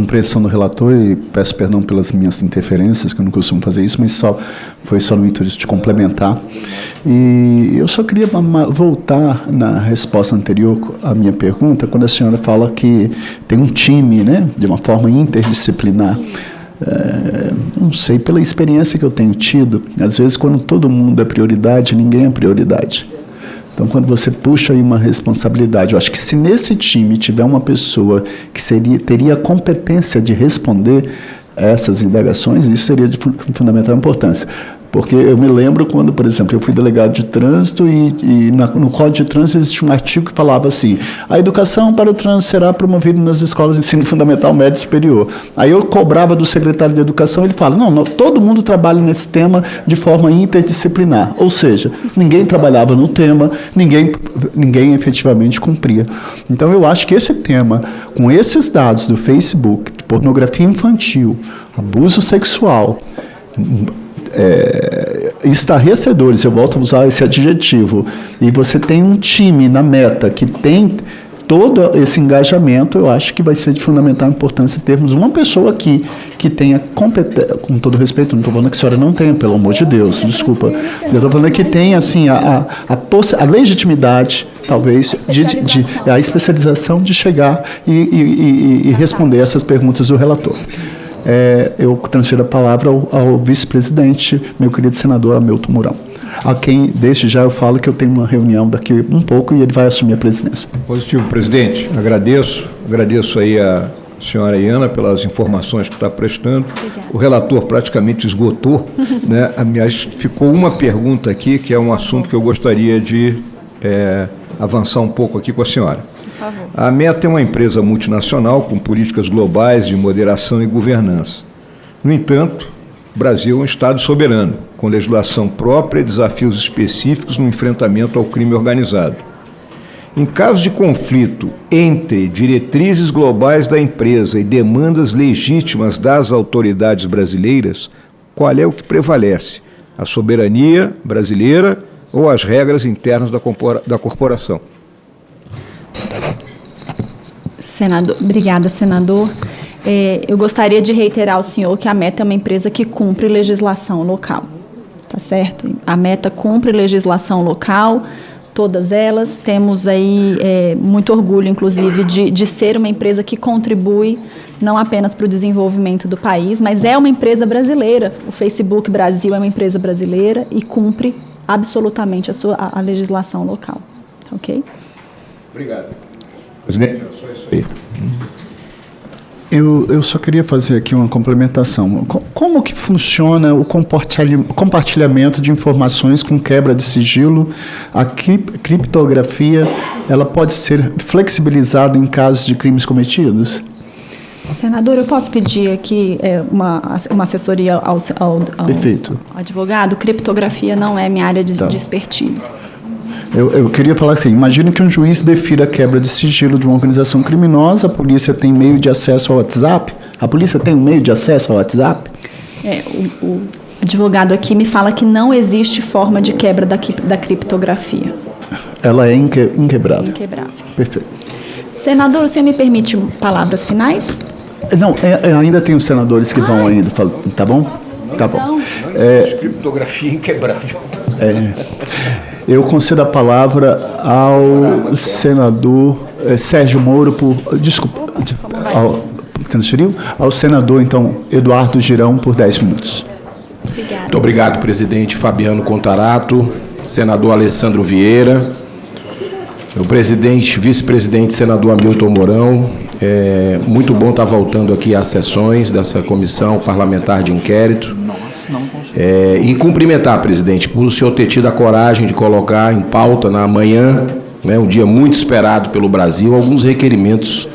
compreensão do relator e peço perdão pelas minhas interferências, que eu não costumo fazer isso, mas foi só no intuito de complementar. E eu só queria voltar na resposta anterior à minha pergunta, quando a senhora fala que tem um time, né, de uma forma interdisciplinar. Não sei, pela experiência que eu tenho tido, às vezes quando todo mundo é prioridade, ninguém é prioridade. Então, quando você puxa aí uma responsabilidade, eu acho que se nesse time tiver uma pessoa que teria a competência de responder essas indagações, isso seria de fundamental importância. Porque eu me lembro quando, por exemplo, eu fui delegado de trânsito e no Código de Trânsito existia um artigo que falava assim: a educação para o trânsito será promovida nas escolas de ensino fundamental, médio e superior. Aí eu cobrava do secretário de Educação, ele fala: não, todo mundo trabalha nesse tema de forma interdisciplinar. Ou seja, ninguém trabalhava no tema, ninguém efetivamente cumpria. Então eu acho que esse tema, com esses dados do Facebook, de pornografia infantil, abuso sexual, estarrecedores, eu volto a usar esse adjetivo, e você tem um time na Meta que tem todo esse engajamento, eu acho que vai ser de fundamental importância termos uma pessoa aqui que tenha competência, com todo respeito, não estou falando que a senhora não tenha, pelo amor de Deus, desculpa, eu estou falando que tenha assim, a legitimidade, talvez, a especialização de chegar e responder essas perguntas do relator. Eu transfiro a palavra ao vice-presidente, meu querido senador Hamilton Mourão, a quem, desde já, eu falo que eu tenho uma reunião daqui um pouco e ele vai assumir a presidência. Positivo, presidente. Agradeço aí a senhora Iana pelas informações que está prestando. Obrigada. O relator praticamente esgotou, né? Aliás, ficou uma pergunta aqui, que é um assunto que eu gostaria de avançar um pouco aqui com a senhora. A Meta é uma empresa multinacional com políticas globais de moderação e governança. No entanto, o Brasil é um Estado soberano, com legislação própria e desafios específicos no enfrentamento ao crime organizado. Em caso de conflito entre diretrizes globais da empresa e demandas legítimas das autoridades brasileiras, qual é o que prevalece? A soberania brasileira ou as regras internas da corporação? Obrigada, senador. Eu gostaria de reiterar ao senhor que a Meta é uma empresa que cumpre legislação local, tá certo? A Meta cumpre legislação local, todas elas. Temos aí muito orgulho, inclusive, de ser uma empresa que contribui não apenas para o desenvolvimento do país, mas é uma empresa brasileira. O Facebook Brasil é uma empresa brasileira e cumpre absolutamente a legislação local, tá ok? Obrigado. Presidente, eu só queria fazer aqui uma complementação. Como que funciona o compartilhamento de informações com quebra de sigilo? A criptografia, ela pode ser flexibilizada em casos de crimes cometidos? Senador, eu posso pedir aqui uma assessoria ao advogado? Criptografia não é minha área de expertise. Eu queria falar assim, imagine que um juiz defira a quebra de sigilo de uma organização criminosa, a polícia tem meio de acesso ao WhatsApp? A polícia tem um meio de acesso ao WhatsApp? O advogado aqui me fala que não existe forma de quebra da criptografia. Ela é inquebrável? Inquebrável. Perfeito. Senador, o senhor me permite palavras finais? Não, ainda tem os senadores que vão ainda, tá bom? Tá bom. Criptografia inquebrável. Eu concedo a palavra ao senador Sérgio Moro transferiu? Ao senador, então, Eduardo Girão, por 10 minutos. Obrigada. Muito obrigado, presidente Fabiano Contarato, senador Alessandro Vieira, meu presidente, vice-presidente, senador Hamilton Mourão. É muito bom estar voltando aqui às sessões dessa comissão parlamentar de inquérito. E cumprimentar, presidente, por o senhor ter tido a coragem de colocar em pauta na manhã, né, um dia muito esperado pelo Brasil, alguns requerimentos,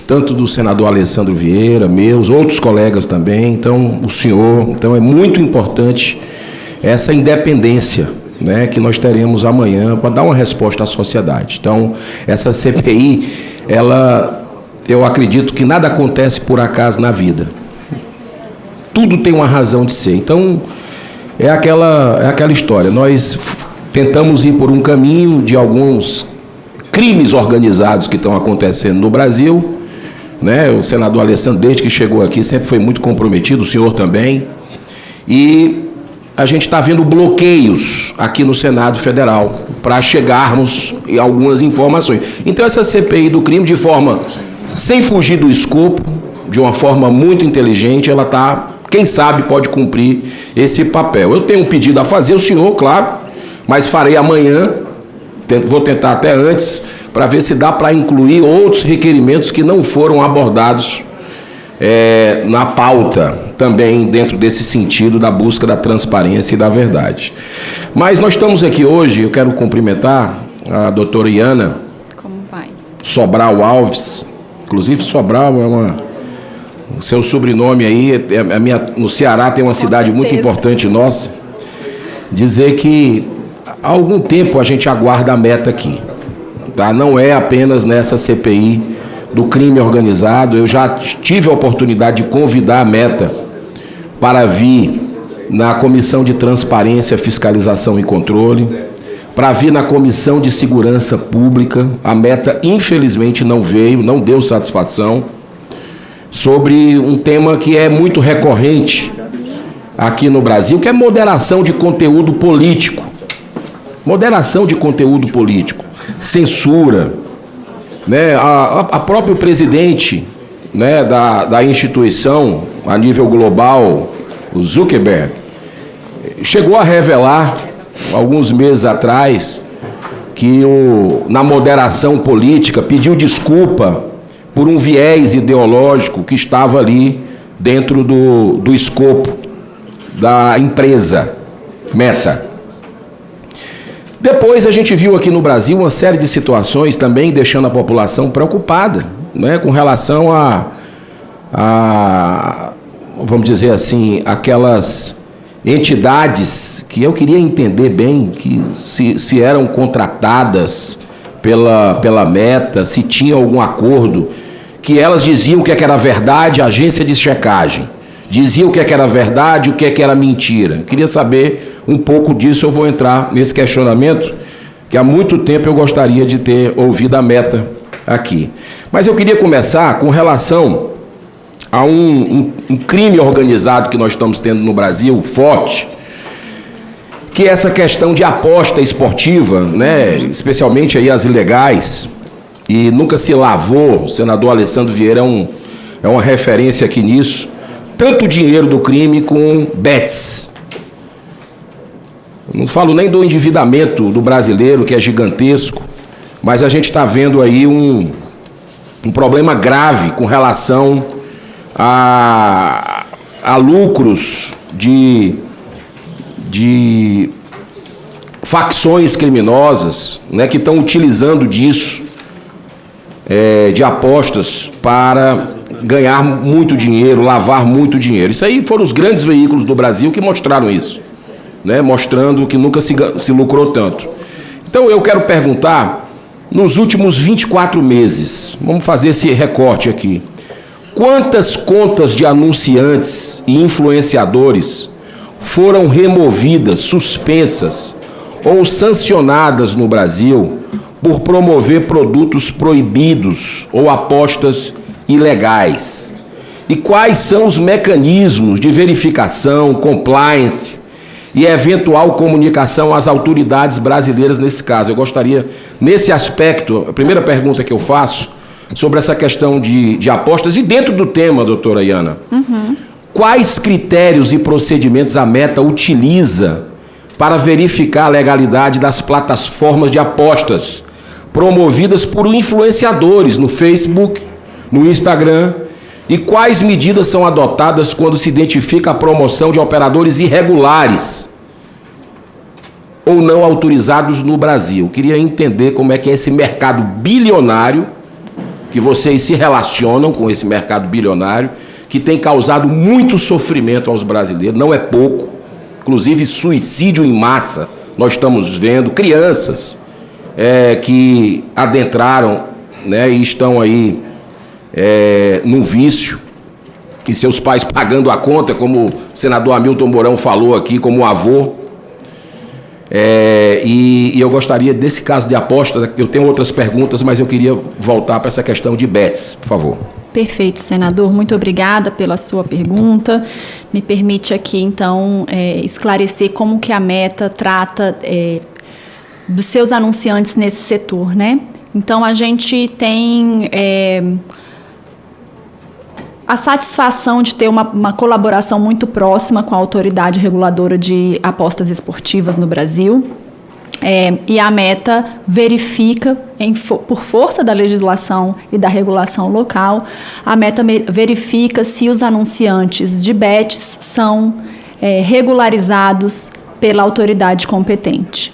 tanto do senador Alessandro Vieira, meus, outros colegas também, então o senhor, então é muito importante essa independência, né, que nós teremos amanhã para dar uma resposta à sociedade. Então, essa CPI, eu acredito que nada acontece por acaso na vida. Tudo tem uma razão de ser. Então, é aquela história. Nós tentamos ir por um caminho de alguns crimes organizados que estão acontecendo no Brasil, né? O senador Alessandro, desde que chegou aqui, sempre foi muito comprometido, o senhor também. E a gente está vendo bloqueios aqui no Senado Federal para chegarmos em algumas informações. Então, essa CPI do crime, de forma, sem fugir do escopo, de uma forma muito inteligente, ela está, quem sabe, pode cumprir esse papel. Eu tenho um pedido a fazer, o senhor, claro, mas farei amanhã, vou tentar até antes, para ver se dá para incluir outros requerimentos que não foram abordados na pauta, também dentro desse sentido da busca da transparência e da verdade. Mas nós estamos aqui hoje, eu quero cumprimentar a doutora Iana Sobral Alves, inclusive Sobral o seu sobrenome aí, no Ceará tem uma cidade muito importante nossa, dizer que há algum tempo a gente aguarda a meta aqui, tá? Não é apenas nessa CPI do crime organizado. Eu já tive a oportunidade de convidar a meta para vir na Comissão de Transparência, Fiscalização e Controle, para vir na Comissão de Segurança Pública. A meta, infelizmente, não veio, não deu satisfação, sobre um tema que é muito recorrente aqui no Brasil, que é moderação de conteúdo político. Moderação de conteúdo político, censura, né? A próprio presidente, né, da instituição a nível global, o Zuckerberg, chegou a revelar alguns meses atrás que na moderação política pediu desculpa por um viés ideológico que estava ali dentro do escopo da empresa Meta. Depois a gente viu aqui no Brasil uma série de situações também deixando a população preocupada, né, com relação vamos dizer assim, aquelas entidades que eu queria entender bem que se eram contratadas pela Meta, se tinha algum acordo, que elas diziam o que era verdade, a agência de checagem, diziam o que era verdade, o que era mentira. Queria saber um pouco disso, eu vou entrar nesse questionamento, que há muito tempo eu gostaria de ter ouvido a Meta aqui. Mas eu queria começar com relação a um crime organizado que nós estamos tendo no Brasil, forte, que é essa questão de aposta esportiva, né, especialmente aí as ilegais, e nunca se lavou. O senador Alessandro Vieira é uma referência aqui nisso, tanto o dinheiro do crime com bets. Não falo nem do endividamento do brasileiro, que é gigantesco, mas a gente está vendo aí um problema grave com relação a lucros de facções criminosas, né, que estão utilizando disso, de apostas, para ganhar muito dinheiro, lavar muito dinheiro. Isso aí foram os grandes veículos do Brasil que mostraram isso, né, mostrando que nunca se lucrou tanto. Então eu quero perguntar, nos últimos 24 meses, vamos fazer esse recorte aqui, quantas contas de anunciantes e influenciadores foram removidas, suspensas ou sancionadas no Brasil por promover produtos proibidos ou apostas ilegais? E quais são os mecanismos de verificação, compliance e eventual comunicação às autoridades brasileiras nesse caso? Eu gostaria, nesse aspecto, a primeira pergunta que eu faço, sobre essa questão de apostas, e dentro do tema, doutora Iana, quais critérios e procedimentos a Meta utiliza para verificar a legalidade das plataformas de apostas promovidas por influenciadores no Facebook, no Instagram, e quais medidas são adotadas quando se identifica a promoção de operadores irregulares ou não autorizados no Brasil? Queria entender como é que é esse mercado bilionário, que vocês se relacionam com esse mercado bilionário, que tem causado muito sofrimento aos brasileiros, não é pouco, inclusive suicídio em massa, nós estamos vendo, crianças que adentraram, né, e estão aí num vício, e seus pais pagando a conta, como o senador Hamilton Mourão falou aqui, como avô. E eu gostaria, desse caso de aposta, eu tenho outras perguntas, mas eu queria voltar para essa questão de bets, por favor. Perfeito, senador. Muito obrigada pela sua pergunta. Me permite aqui, então, esclarecer como que a Meta trata dos seus anunciantes nesse setor, né? Então, a gente tem a satisfação de ter uma colaboração muito próxima com a Autoridade Reguladora de Apostas Esportivas no Brasil. E a Meta verifica, por força da legislação e da regulação local, a Meta verifica se os anunciantes de bets são regularizados pela autoridade competente.